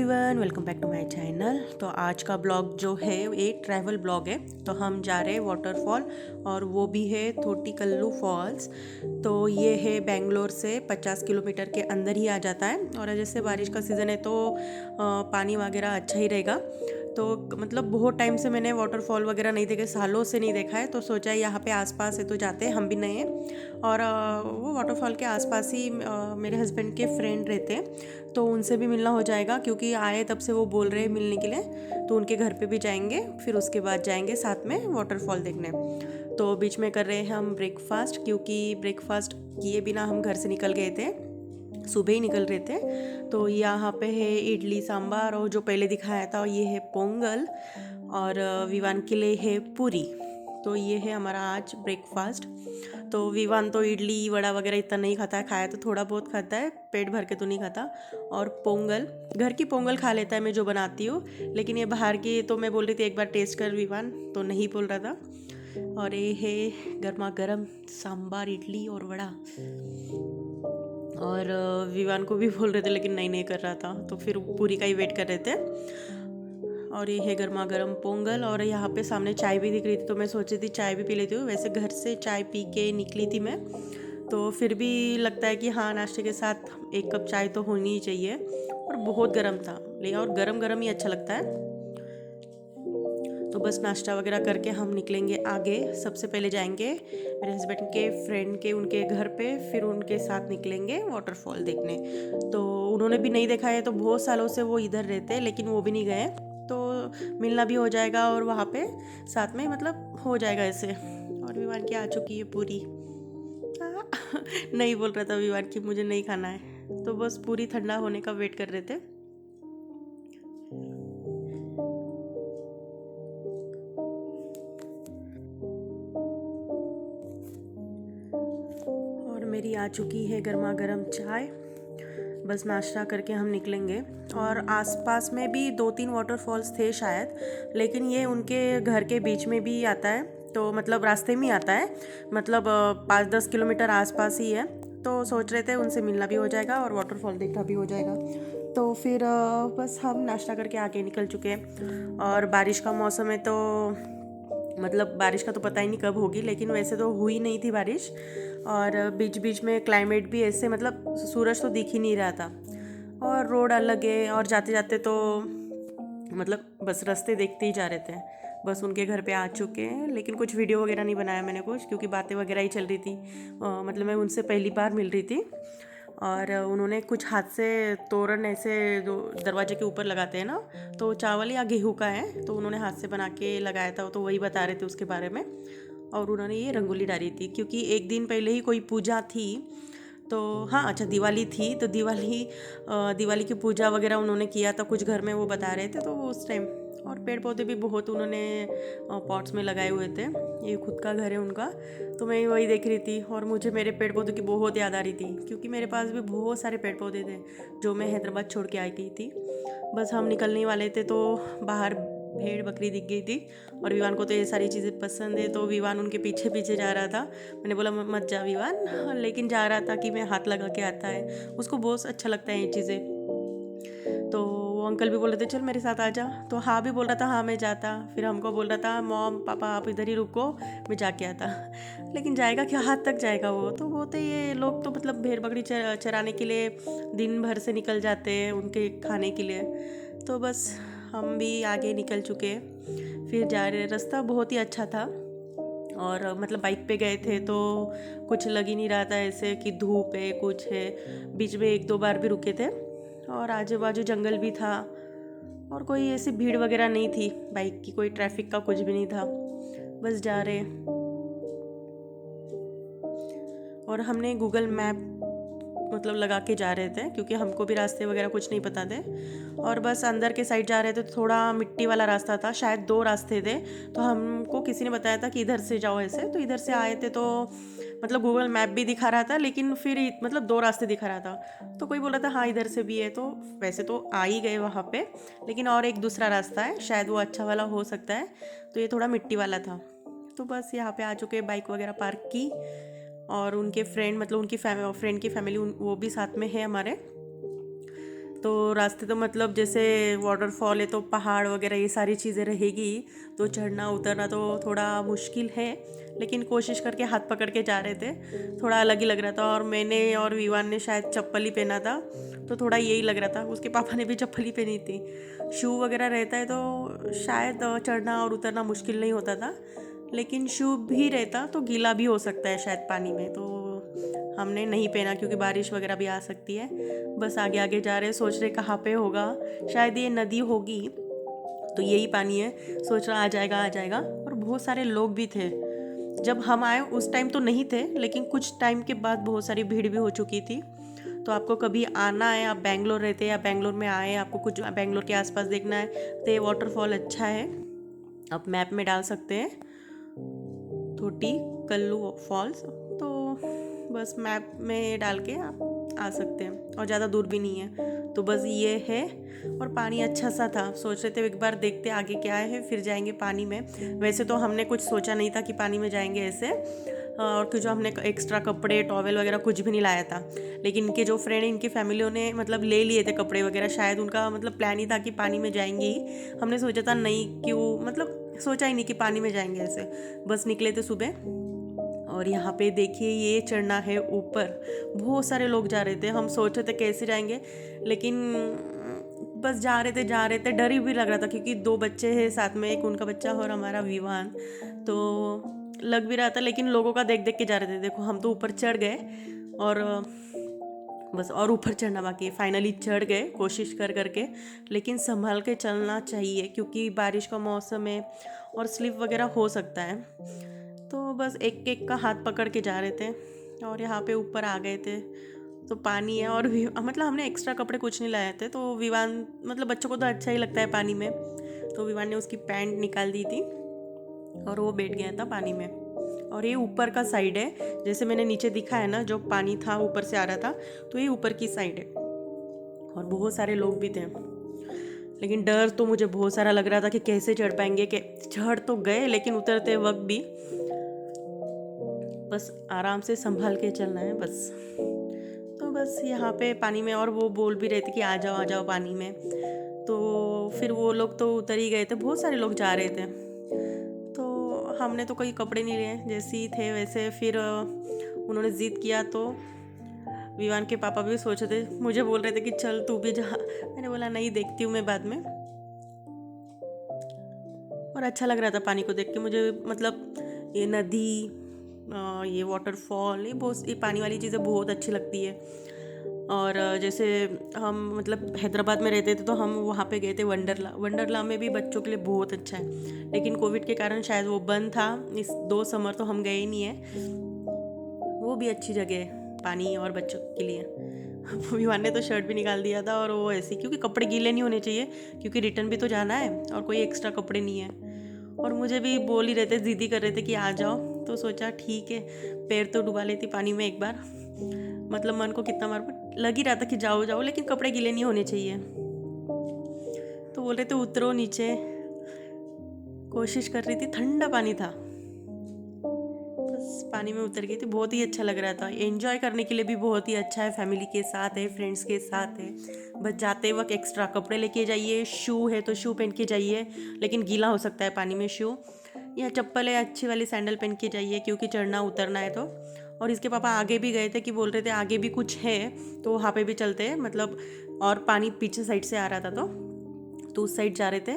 Everyone, welcome back to my channel. तो आज का ब्लॉग जो है ये ट्रैवल ब्लॉग है। तो हम जा रहे हैं वाटरफॉल और वो भी है थोटीकल्लू फॉल्स। तो ये है बेंगलोर से 50 किलोमीटर के अंदर ही आ जाता है। और जैसे बारिश का सीज़न है तो पानी वगैरह अच्छा ही रहेगा। तो मतलब बहुत टाइम से मैंने वाटरफॉल वगैरह नहीं देखे, सालों से नहीं देखा है। तो सोचा यहाँ पे आसपास है तो जाते हैं, हम भी नए हैं। और वो वाटरफॉल के आसपास ही मेरे हस्बैंड के फ्रेंड रहते हैं, तो उनसे भी मिलना हो जाएगा क्योंकि आए तब से वो बोल रहे हैं मिलने के लिए। तो उनके घर पे भी जाएंगे, फिर उसके बाद जाएंगे साथ में वाटरफॉल देखने। तो बीच में कर रहे हैं हम ब्रेकफास्ट, क्योंकि ब्रेकफास्ट किए बिना हम घर से निकल गए थे, सुबह ही निकल रहे थे। तो यहाँ पे है इडली सांभर, और जो पहले दिखाया था ये है पोंगल, और विवान के लिए है पूरी। तो ये है हमारा आज ब्रेकफास्ट। तो विवान तो इडली वड़ा वगैरह इतना नहीं खाता है, खाया तो थोड़ा बहुत खाता है, पेट भर के तो नहीं खाता। और पोंगल, घर की पोंगल खा लेता है मैं जो बनाती हूँ, लेकिन ये बाहर की तो मैं बोल रही थी एक बार टेस्ट कर विवान, तो नहीं बोल रहा था। और ये है गर्मा गर्म सांभर, इडली और वड़ा। और विवान को भी बोल रहे थे लेकिन नहीं कर रहा था, तो फिर पूरी का ही वेट कर रहे थे। और ये है गर्मा गर्म पोंगल, और यहाँ पे सामने चाय भी दिख रही थी, तो मैं सोची थी चाय भी पी लेती हूँ। वैसे घर से चाय पी के निकली थी मैं, तो फिर भी लगता है कि हाँ, नाश्ते के साथ एक कप चाय तो होनी ही चाहिए। और बहुत गर्म था, लेकिन और गरम गरम ही अच्छा लगता है। तो बस नाश्ता वगैरह करके हम निकलेंगे आगे। सबसे पहले जाएंगे मेरे हस्बैंड के फ्रेंड के उनके घर पे, फिर उनके साथ निकलेंगे वाटरफॉल देखने। तो उन्होंने भी नहीं देखा है, तो बहुत सालों से वो इधर रहते हैं लेकिन वो भी नहीं गए। तो मिलना भी हो जाएगा और वहाँ पे साथ में मतलब हो जाएगा ऐसे। और विवान की आ चुकी है पूरी। नहीं बोल रहा था विवान की मुझे नहीं खाना है, तो बस पूरी ठंडा होने का वेट कर रहे थे। और मेरी आ चुकी है गर्मा गर्म चाय। बस नाश्ता करके हम निकलेंगे। और आसपास में भी 2-3 वाटरफॉल्स थे शायद, लेकिन ये उनके घर के बीच में भी आता है, तो मतलब रास्ते में ही आता है, मतलब 5-10 किलोमीटर आसपास ही है। तो सोच रहे थे उनसे मिलना भी हो जाएगा और वाटरफॉल देखना भी हो जाएगा। तो फिर बस हम नाश्ता करके आगे निकल चुके हैं। और बारिश का मौसम है, तो मतलब बारिश का तो पता ही नहीं कब होगी, लेकिन वैसे तो हुई नहीं थी बारिश। और बीच बीच में क्लाइमेट भी ऐसे, मतलब सूरज तो दिख ही नहीं रहा था। और रोड अलग है, और जाते जाते तो मतलब बस रास्ते देखते ही जा रहे थे। बस उनके घर पे आ चुके हैं, लेकिन कुछ वीडियो वगैरह नहीं बनाया मैंने कुछ, क्योंकि बातें वगैरह ही चल रही थी। मतलब मैं उनसे पहली बार मिल रही थी। और उन्होंने कुछ हाथ से तोरण ऐसे जो दरवाजे के ऊपर लगाते हैं ना, तो चावल या गेहूं का है, तो उन्होंने हाथ से बना के लगाया था, तो वही बता रहे थे उसके बारे में। और उन्होंने ये रंगोली डाली थी, क्योंकि एक दिन पहले ही कोई पूजा थी। तो हाँ, अच्छा दिवाली थी, तो दिवाली की पूजा वगैरह उन्होंने किया था कुछ घर में, वो बता रहे थे तो वो उस टाइम। और पेड़ पौधे भी बहुत उन्होंने पॉट्स में लगाए हुए थे। ये खुद का घर है उनका। तो मैं वही देख रही थी, और मुझे मेरे पेड़ पौधों की बहुत याद आ रही थी, क्योंकि मेरे पास भी बहुत सारे पेड़ पौधे थे जो मैं हैदराबाद छोड़ के आई गई थी। बस हम निकलने वाले थे तो बाहर भेड़ बकरी दिख गई थी। और विवान को तो ये सारी चीज़ें पसंद है, तो विवान उनके पीछे पीछे जा रहा था। मैंने बोला मत जा विवान, लेकिन जा रहा था कि मैं हाथ लगा के आता है, उसको बहुत अच्छा लगता है ये चीज़ें। तो वो अंकल भी बोल रहे थे चल मेरे साथ आ जा, तो हाँ भी बोल रहा था हाँ मैं जाता। फिर हमको बोल रहा था मॉम पापा आप इधर ही रुको, मैं जाके आता। लेकिन जाएगा क्या, हाथ तक जाएगा वो? तो वो तो ये लोग तो मतलब भेड़ बकरी चराने के लिए दिन भर से निकल जाते हैं उनके खाने के लिए। तो बस हम भी आगे निकल चुके हैं, फिर जा रहे। रास्ता बहुत ही अच्छा था, और मतलब बाइक पे गए थे तो कुछ लग ही नहीं रहा था ऐसे कि धूप है कुछ है। बीच में 1-2 बार भी रुके थे, और आजू बाजू जंगल भी था, और कोई ऐसी भीड़ वगैरह नहीं थी बाइक की, कोई ट्रैफिक का कुछ भी नहीं था। बस जा रहे। और हमने गूगल मैप मतलब लगा के जा रहे थे, क्योंकि हमको भी रास्ते वगैरह कुछ नहीं पता थे। और बस अंदर के साइड जा रहे थे, तो थोड़ा मिट्टी वाला रास्ता था, शायद 2 रास्ते थे। तो हमको किसी ने बताया था कि इधर से जाओ ऐसे, तो इधर से आए थे। तो मतलब गूगल मैप भी दिखा रहा था, लेकिन फिर मतलब 2 रास्ते दिखा रहा था। तो कोई बोल रहा था हाँ इधर से भी है, तो वैसे तो आ ही गए वहाँ पे, लेकिन और एक दूसरा रास्ता है, शायद वो अच्छा वाला हो सकता है। तो ये थोड़ा मिट्टी वाला था। तो बस यहाँ पे आ चुके, बाइक वगैरह पार्क की। और उनके फ्रेंड, मतलब उनकी फ्रेंड की फैमिली वो भी साथ में है हमारे। तो रास्ते तो मतलब जैसे वाटरफॉल है तो पहाड़ वगैरह ये सारी चीज़ें रहेगी, तो चढ़ना उतरना तो थोड़ा मुश्किल है, लेकिन कोशिश करके हाथ पकड़ के जा रहे थे। थोड़ा अलग ही लग रहा था, और मैंने और विवान ने शायद चप्पल ही पहना था, तो थोड़ा यही लग रहा था। उसके पापा ने भी चप्पल ही पहनी थी। शू वगैरह रहता है तो शायद चढ़ना और उतरना मुश्किल नहीं होता था, लेकिन शू भी रहता तो गीला भी हो सकता है शायद पानी में, तो हमने नहीं पहना क्योंकि बारिश वगैरह भी आ सकती है। बस आगे आगे जा रहे, सोच रहे कहाँ पे होगा, शायद ये नदी होगी तो यही पानी है, सोच रहा आ जाएगा आ जाएगा। और बहुत सारे लोग भी थे, जब हम आए उस टाइम तो नहीं थे, लेकिन कुछ टाइम के बाद बहुत सारी भीड़ भी हो चुकी थी। तो आपको कभी आना है, आप बेंगलोर रहते हैं या बेंगलोर में आए, आपको कुछ बेंगलोर के आसपास देखना है तो ये वाटरफॉल अच्छा है, आप मैप में डाल सकते हैं थोटी कल्लू फॉल्स, तो बस मैप में डाल के आप आ सकते हैं, और ज़्यादा दूर भी नहीं है। तो बस ये है, और पानी अच्छा सा था, सोच रहे थे एक बार देखते आगे क्या है फिर जाएंगे पानी में। वैसे तो हमने कुछ सोचा नहीं था कि पानी में जाएंगे ऐसे, और कि जो हमने एक्स्ट्रा कपड़े टॉवल वगैरह कुछ भी नहीं लाया था, लेकिन इनके जो फ्रेंड इनकी फैमिलियों ने मतलब ले लिए थे कपड़े वगैरह, शायद उनका मतलब प्लान ही था कि पानी में जाएंगे ही। हमने सोचा था नहीं, क्यों मतलब सोचा ही नहीं कि पानी में जाएंगे ऐसे। बस निकले थे सुबह, और यहाँ पे देखिए ये चढ़ना है ऊपर, बहुत सारे लोग जा रहे थे। हम सोच रहे थे कैसे जाएंगे, लेकिन बस जा रहे थे, डर भी लग रहा था क्योंकि दो बच्चे हैं साथ में, एक उनका बच्चा और हमारा विवान, तो लग भी रहा था, लेकिन लोगों का देख देख के जा रहे थे। देखो हम तो ऊपर चढ़ गए, और बस और ऊपर चढ़ना बाकी है। फाइनली चढ़ गए कोशिश कर करके, लेकिन संभल के चलना चाहिए क्योंकि बारिश का मौसम है और स्लिप वगैरह हो सकता है। तो बस एक एक का हाथ पकड़ के जा रहे थे, और यहाँ पे ऊपर आ गए थे तो पानी है। और भी मतलब हमने एक्स्ट्रा कपड़े कुछ नहीं लाए थे, तो विवान मतलब बच्चों को तो अच्छा ही लगता है पानी में, तो विवान ने उसकी पैंट निकाल दी थी और वो बैठ गया था पानी में। और ये ऊपर का साइड है, जैसे मैंने नीचे दिखा है ना जो पानी था ऊपर से आ रहा था, तो ये ऊपर की साइड है, और बहुत सारे लोग भी थे। लेकिन डर तो मुझे बहुत सारा लग रहा था कि कैसे चढ़ पाएंगे, कि चढ़ तो गए लेकिन उतरते वक्त भी बस आराम से संभाल के चलना है बस। तो बस यहाँ पे पानी में, और वो बोल भी रहे थे कि आ जाओ पानी में, तो फिर वो लोग तो उतर ही गए थे, बहुत सारे लोग जा रहे थे। तो हमने तो कोई कपड़े नहीं लिए, जैसे ही थे वैसे। फिर उन्होंने ज़िद किया, तो विवान के पापा भी सोच रहे थे, मुझे बोल रहे थे कि चल तू भी जा। मैंने बोला नहीं, देखती हूँ मैं बाद में। और अच्छा लग रहा था पानी को देख के मुझे, मतलब ये नदी, ये वाटरफॉल, ये पानी वाली चीज़ें बहुत अच्छी लगती है। और जैसे हम मतलब हैदराबाद में रहते थे तो हम वहाँ पे गए थे वंडरला में भी बच्चों के लिए बहुत अच्छा है, लेकिन कोविड के कारण शायद वो बंद था। इस 2 समर तो हम गए ही नहीं है। वो भी अच्छी जगह है पानी और बच्चों के लिए। विवान ने तो शर्ट भी निकाल दिया था, और वो ऐसी, क्योंकि कपड़े गीले नहीं होने चाहिए, क्योंकि रिटर्न भी तो जाना है और कोई एक्स्ट्रा कपड़े नहीं है। और मुझे भी बोल ही रहे थे, ज़िद्दी कर रहे थे कि आ जाओ, तो सोचा ठीक है, पैर तो डुबा लेती पानी में एक बार, मतलब मन को कितना मार लग ही रहा था कि जाओ जाओ, लेकिन कपड़े गीले नहीं होने चाहिए। तो बोल रहे थे उतरो नीचे, कोशिश कर रही थी, ठंडा पानी था, बस पानी में उतर गई थी। बहुत ही अच्छा लग रहा था, एंजॉय करने के लिए भी बहुत ही अच्छा है, फैमिली के साथ है, फ्रेंड्स के साथ है। बस जाते वक्त एक्स्ट्रा कपड़े लेके जाइए, शू है तो शू पहन के जाइए, लेकिन गीला हो सकता है पानी में शू, या चप्पल है अच्छी वाली सैंडल पहन के जाइए, क्योंकि चढ़ना उतरना है तो। और इसके पापा आगे भी गए थे कि बोल रहे थे आगे भी कुछ है तो वहाँ पे भी चलते हैं, मतलब और पानी पीछे साइड से आ रहा था तो उस साइड जा रहे थे।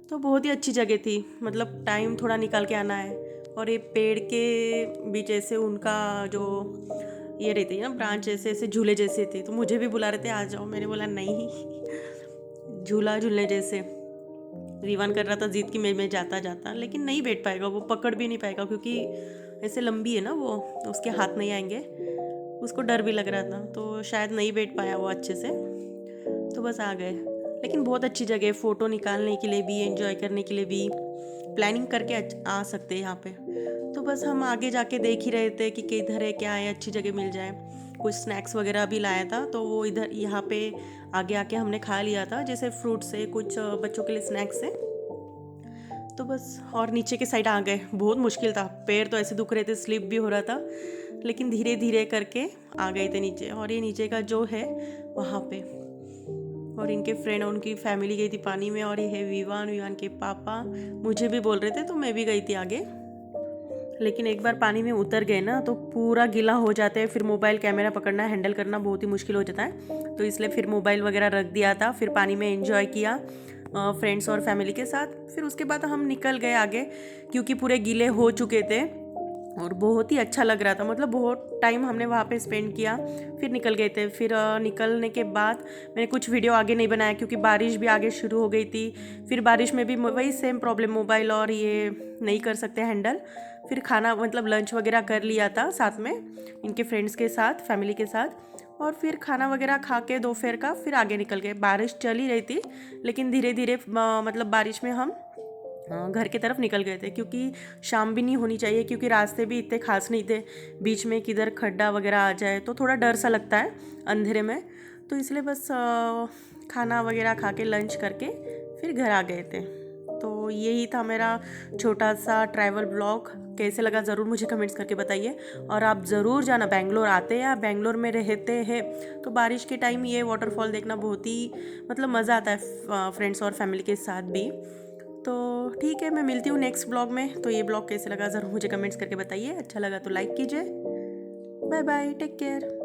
तो बहुत ही अच्छी जगह थी, मतलब टाइम थोड़ा निकाल के आना है। और ये पेड़ के बीच ऐसे उनका जो ये रहती है ना ब्रांच, ऐसे ऐसे झूले जैसे थे, तो मुझे भी बुला रहे थे आ जाओ। मैंने बोला नहीं, झूला झूलने जैसे। रिवान कर रहा था जीत की मैं जाता जाता, लेकिन नहीं बैठ पाएगा, वो पकड़ भी नहीं पाएगा क्योंकि ऐसे लंबी है ना वो, उसके हाथ नहीं आएंगे। उसको डर भी लग रहा था, तो शायद नहीं बैठ पाया वो अच्छे से, तो बस आ गए। लेकिन बहुत अच्छी जगह है, फ़ोटो निकालने के लिए भी, एंजॉय करने के लिए भी, प्लानिंग करके आ सकते हैं यहाँ पे। तो बस हम आगे जाके देख ही रहे थे कि किधर है क्या है, अच्छी जगह मिल जाए। कुछ स्नैक्स वगैरह भी लाया था, तो वो इधर यहाँ पे आगे आके हमने खा लिया था, जैसे फ्रूट से कुछ बच्चों के लिए स्नैक्स है। तो बस और नीचे के साइड आ गए, बहुत मुश्किल था, पैर तो ऐसे दुख रहे थे, स्लिप भी हो रहा था, लेकिन धीरे धीरे करके आ गए थे नीचे। और ये नीचे का जो है वहाँ पे, और इनके फ्रेंड और उनकी फैमिली गई थी पानी में, और ये है विवान के पापा। मुझे भी बोल रहे थे तो मैं भी गई थी आगे, लेकिन एक बार पानी में उतर गए ना तो पूरा गीला हो जाते हैं, फिर मोबाइल कैमरा पकड़ना हैंडल करना बहुत ही मुश्किल हो जाता है। तो इसलिए फिर मोबाइल वगैरह रख दिया था, फिर पानी में एंजॉय किया फ्रेंड्स और फैमिली के साथ। फिर उसके बाद हम निकल गए आगे, क्योंकि पूरे गीले हो चुके थे और बहुत ही अच्छा लग रहा था, मतलब बहुत टाइम हमने वहाँ पे स्पेंड किया। फिर निकल गए थे। फिर निकलने के बाद मैंने कुछ वीडियो आगे नहीं बनाया क्योंकि बारिश भी आगे शुरू हो गई थी। फिर बारिश में भी वही सेम प्रॉब्लम, मोबाइल और ये नहीं कर सकते हैंडल। फिर खाना मतलब लंच वगैरह कर लिया था साथ में इनके फ्रेंड्स के साथ, फैमिली के साथ, और फिर खाना वगैरह खा के दोपहर का फिर आगे निकल गए। बारिश चल ही रही थी, लेकिन धीरे धीरे मतलब बारिश में हम घर की तरफ निकल गए थे, क्योंकि शाम भी नहीं होनी चाहिए, क्योंकि रास्ते भी इतने खास नहीं थे, बीच में किधर खड्डा वगैरह आ जाए तो थोड़ा डर सा लगता है अंधेरे में। तो इसलिए बस खाना वगैरह खा के लंच करके फिर घर आ गए थे। तो यही था मेरा छोटा सा ट्रैवल ब्लॉग। कैसे लगा ज़रूर मुझे कमेंट्स करके बताइए। और आप ज़रूर जाना, बेंगलोर आते हैं या बेंगलोर में रहते हैं तो बारिश के टाइम ये वाटरफॉल देखना बहुत ही मतलब मज़ा आता है फ्रेंड्स और फैमिली के साथ भी। तो ठीक है, मैं मिलती हूँ नेक्स्ट ब्लॉग में। तो ये ब्लॉग कैसे लगा ज़रूर मुझे कमेंट्स करके बताइए। अच्छा लगा तो लाइक कीजिए। Bye bye, take care.